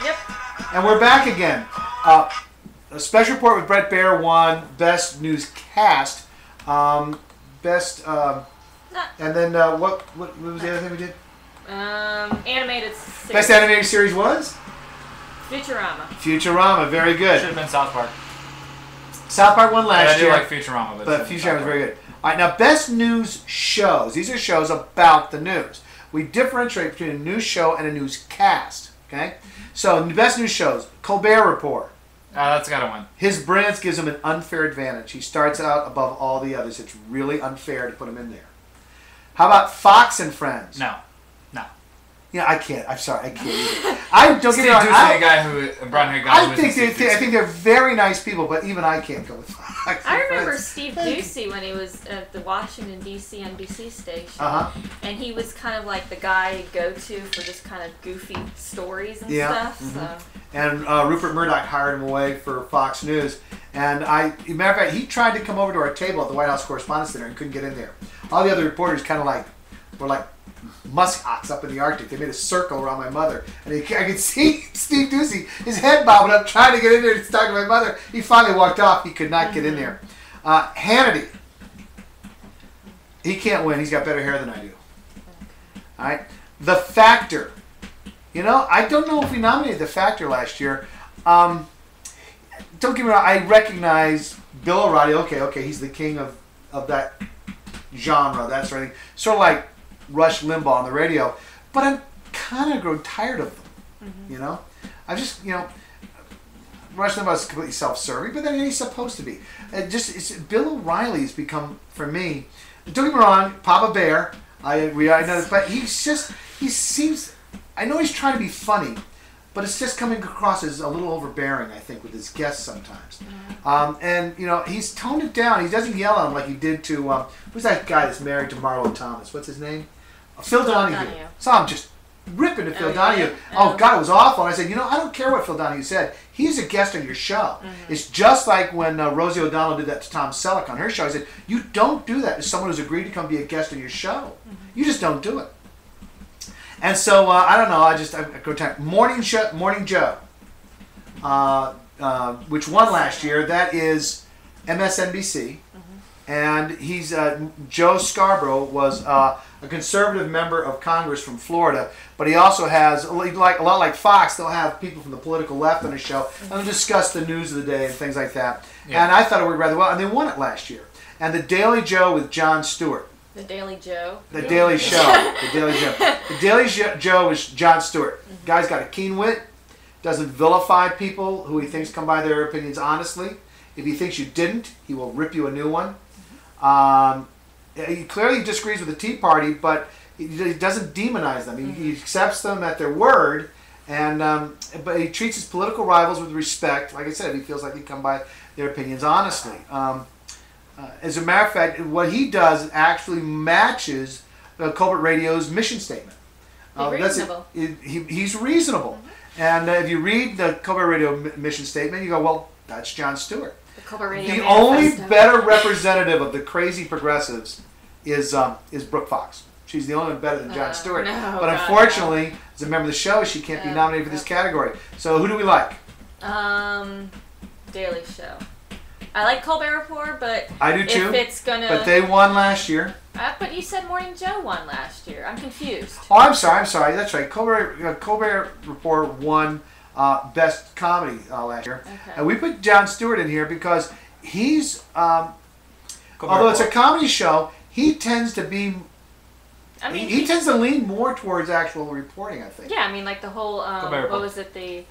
Yep. And we're back again. A special report with Brett Baer won Best Newscast. Best... and then what was the other thing we did? Animated series. Best animated series was? Futurama. Futurama, very good. Should have been South Park. South Park won last year. I do like Futurama, but Futurama was very good. All right, now best news shows. These are shows about the news. We differentiate between a news show and a newscast. Okay, so the best news shows: Colbert Report. That's got to win. His brilliance gives him an unfair advantage. He starts out above all the others. It's really unfair to put him in there. How about Fox and Friends? No. Yeah, I can't. I'm sorry, I can't either. I don't get me wrong. The guy who brought here guys. I think they're very nice people, but even I can't go with Fox. I remember Steve Ducey when he was at the Washington D.C. NBC station, and he was kind of like the guy you go to for just kind of goofy stories and stuff. Mm-hmm. So. And Rupert Murdoch hired him away for Fox News. And as a matter of fact, he tried to come over to our table at the White House Correspondents' Center and couldn't get in there. All the other reporters kind of were like muskox up in the Arctic. They made a circle around my mother. And I could see Steve Ducey, his head bobbing up, trying to get in there to talk to my mother. He finally walked off. He could not get in there. Hannity. He can't win. He's got better hair than I do. All right. The Factor. You know, I don't know if we nominated The Factor last year. Don't get me wrong. I recognize Bill O'Reilly. Okay, he's the king of that genre, that sort of thing. Sort of like Rush Limbaugh on the radio. But I'm kind of grown tired of them. Mm-hmm. You know? I just, Rush Limbaugh is completely self-serving, but then he's supposed to be. Bill O'Reilly's become, for me, don't get me wrong, Papa Bear, I know this, but he seems, I know he's trying to be funny, but it's just coming across as a little overbearing, I think, with his guests sometimes. And, he's toned it down. He doesn't yell at him like he did to, who's that guy that's married to Marlo Thomas? What's his name? Phil Donahue. So I'm just ripping to Phil Donahue. Yeah. Oh, God, it was awful. And I said, I don't care what Phil Donahue said. He's a guest on your show. Mm-hmm. It's just like when Rosie O'Donnell did that to Tom Selleck on her show. I said, you don't do that to someone who's agreed to come be a guest on your show. Mm-hmm. You just don't do it. And so, I don't know, I go time. Morning Joe, which won last year. That is MSNBC. Mm-hmm. And he's, Joe Scarborough was a conservative member of Congress from Florida, but he also has, a lot like Fox, they'll have people from the political left on the show, and they'll discuss the news of the day and things like that. Yeah. And I thought it worked rather well, and they won it last year. And The Daily Joe with Jon Stewart. The Daily Joe. The Daily Show. The Daily Joe. The Daily Joe is Jon Stewart. Mm-hmm. Guy's got a keen wit, doesn't vilify people who he thinks come by their opinions honestly. If he thinks you didn't, he will rip you a new one. He clearly disagrees with the Tea Party, but he doesn't demonize them. He accepts them at their word, and but he treats his political rivals with respect. Like I said, he feels like they come by their opinions honestly. As a matter of fact, what he does actually matches Colbertradio's mission statement. He's reasonable. Mm-hmm. And if you read the Colbertradio mission statement, you go, well, that's Jon Stewart. The only better representative of the crazy progressives is Brooke Fox. She's the only one better than Jon Stewart. But unfortunately, as a member of the show, she can't be nominated for this category. So who do we like? Daily Show. I like Colbert Report, but I do too. If it's gonna, but they won last year. But you said Morning Joe won last year. I'm confused. Oh, I'm sorry. That's right. Colbert Report won Best Comedy last year, and we put Jon Stewart in here because he's, although it's a comedy show, he tends to be. He tends to lean more towards actual reporting, I think. Yeah, I mean, like the whole what was it, the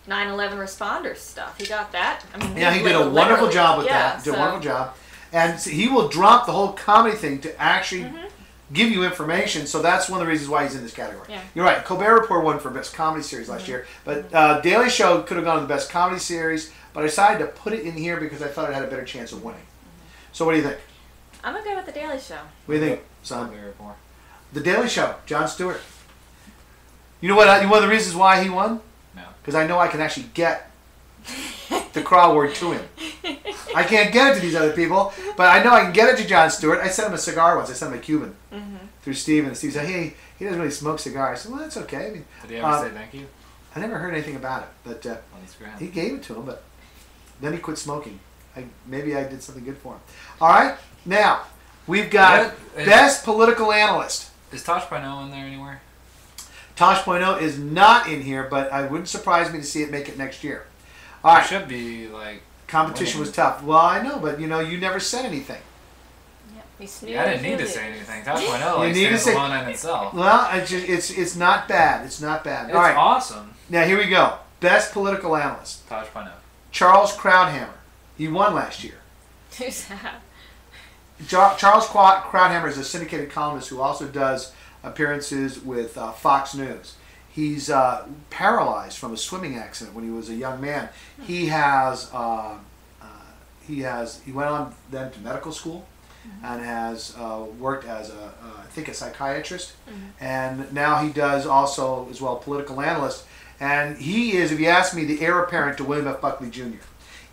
9/11 responders stuff. He got that. I mean, he did a wonderful job with that. Did a wonderful job, and he will drop the whole comedy thing to actually give you information. So that's one of the reasons why he's in this category. Yeah. You're right. Colbert Report won for Best Comedy Series last year, but Daily Show could have gone to the Best Comedy Series, but I decided to put it in here because I thought it had a better chance of winning. So what do you think? I'm gonna go with the Daily Show. What do you think, son? The Daily Show, Jon Stewart. You know what? One of the reasons why he won? No. Because I know I can actually get the crawl word to him. I can't get it to these other people, but I know I can get it to Jon Stewart. I sent him a cigar once. I sent him a Cuban through Steve, and Steve said, "Hey, he doesn't really smoke cigars. I said, well, that's okay. I mean, did he ever say thank you? I never heard anything about it, but he gave it to him, but then he quit smoking. Maybe I did something good for him. All right, now we've got best political analyst. Is Tosh Point in there anywhere? Tosh Point is not in here, but I wouldn't surprise me to see it make it next year. All right. It should be like competition was tough. Well, I know, but you never said anything. Yeah, I didn't need to say anything. Tosh Point stands alone in itself. Well, it's not bad. It's not bad. It's awesome. Now here we go. Best political analyst. Tosh Point. Charles Krauthammer. He won last year. Who's that? Charles Krauthammer is a syndicated columnist who also does appearances with Fox News. He's paralyzed from a swimming accident when he was a young man. He went on then to medical school and has worked as I think a psychiatrist, and now he does also as well political analyst. And he is, if you ask me, the heir apparent to William F. Buckley Jr.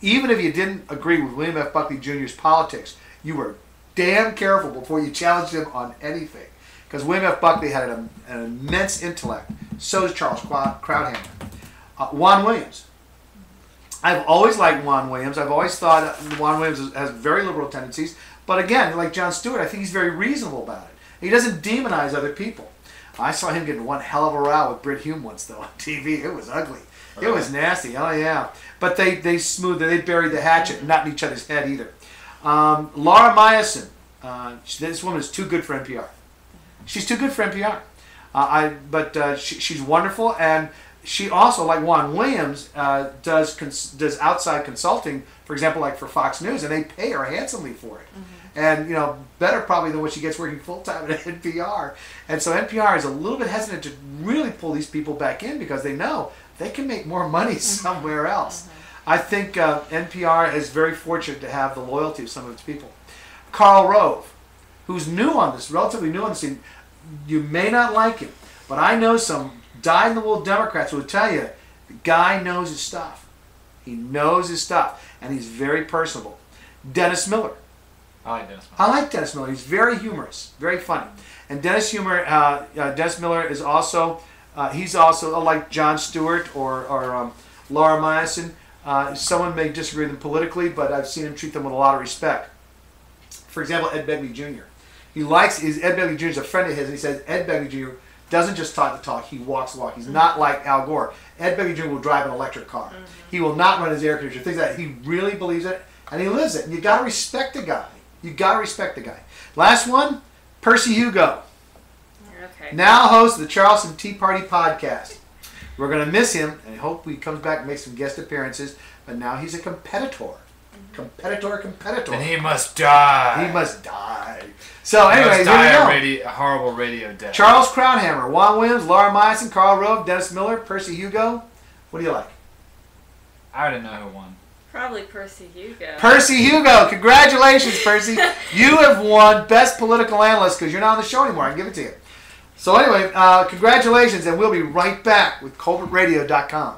Even if you didn't agree with William F. Buckley Jr.'s politics, you were damn careful before you challenged him on anything. Because William F. Buckley had an immense intellect. So does Charles Krauthammer. Juan Williams. I've always liked Juan Williams. I've always thought Juan Williams has very liberal tendencies. But again, like Jon Stewart, I think he's very reasonable about it. He doesn't demonize other people. I saw him get in one hell of a row with Britt Hume once, though, on TV. It was ugly. It was nasty. Oh, yeah. But they buried the hatchet, not in each other's head either. Laura Meyerson. This woman is too good for NPR. She's too good for NPR. She's wonderful, and she also, like Juan Williams, does outside consulting, for example, like for Fox News, and they pay her handsomely for it. And, better probably than what she gets working full-time at NPR. And so NPR is a little bit hesitant to really pull these people back in because they know they can make more money somewhere else. I think NPR is very fortunate to have the loyalty of some of its people. Karl Rove, who's relatively new on the scene. You may not like him, but I know some dyed-in-the-wool Democrats who will tell you the guy knows his stuff. He knows his stuff, and he's very personable. Dennis Miller. I like Dennis Miller. I like Dennis Miller. He's very humorous, very funny. And Dennis Miller is also, he's also like Jon Stewart or Laura Meyerson. Someone may disagree with him politically, but I've seen him treat them with a lot of respect. For example, Ed Begley Jr. Ed Begley Jr. is a friend of his, and he says Ed Begley Jr. doesn't just talk the talk, he walks the walk. He's not like Al Gore. Ed Begley Jr. will drive an electric car. He will not run his air conditioner, things like that. He really believes it, and he lives it. And you got to respect the guy. Last one, Percy Hugo. Okay. Now host of the Charleston Tea Party podcast. We're going to miss him, and I hope he comes back and makes some guest appearances, but now he's a competitor. Competitor. And he must die. So anyway, here we go. A horrible radio death. Charles Krauthammer, Juan Williams, Laura Meyerson, Karl Rove, Dennis Miller, Percy Hugo. What do you like? I already know who won. Probably Percy Hugo. Percy Hugo. Congratulations, Percy. You have won Best Political Analyst because you're not on the show anymore. I can give it to you. So anyway, congratulations, and we'll be right back with Colbertradio.com.